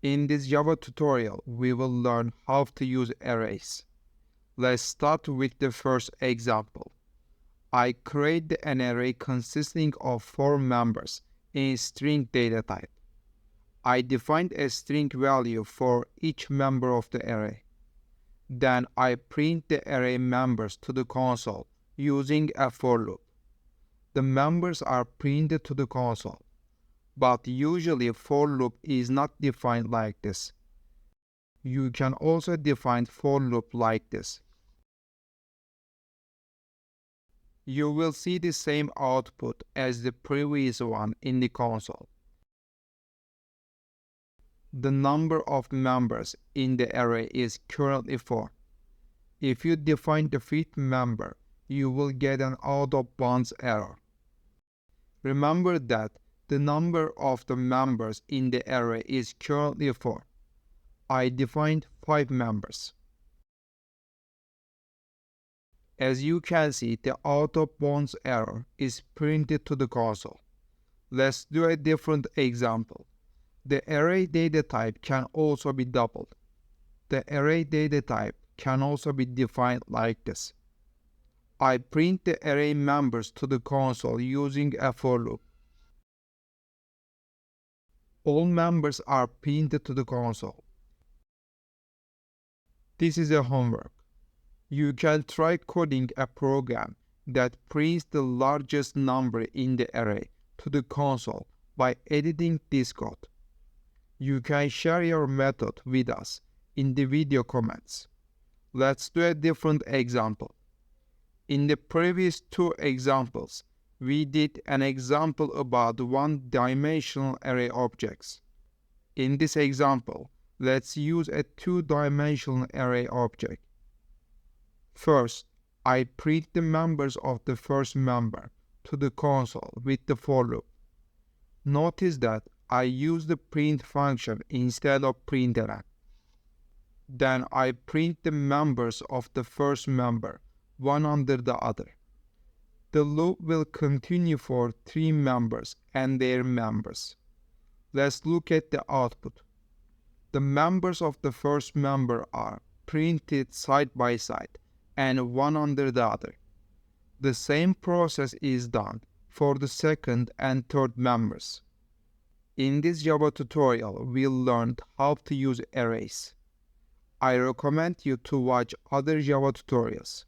In this Java tutorial, we will learn how to use arrays. Let's start with the first example. I create an array consisting of 4 members in string data type. I defined a string value for each member of the array. Then I print the array members to the console using a for loop. The members are printed to the console, but usually for loop is not defined like this. You can also define for loop like this. You will see the same output as the previous one in the console. The number of members in the array is currently 4. If you define the 5th member, you will get an out of bounds error. Remember that the number of the members in the array is currently 4. I defined 5 members. As you can see, the out of bounds error is printed to the console. Let's do a different example. The array data type can also be doubled. The array data type can also be defined like this. I print the array members to the console using a for loop. All members are printed to the console. This is a homework. You can try coding a program that prints the largest number in the array to the console by editing this code. You can share your method with us in the video comments. Let's do a different example. In the previous 2 examples, we did an example about one-dimensional array objects. In this example, let's use a 2-dimensional array object. First, I print the members of the first member to the console with the for loop. Notice that I use the print function instead of println. Then I print the members of the first member, one under the other. The loop will continue for 3 members and their members. Let's look at the output. The members of the first member are printed side by side and one under the other. The same process is done for the second and third members. In this Java tutorial, we learned how to use arrays. I recommend you to watch other Java tutorials.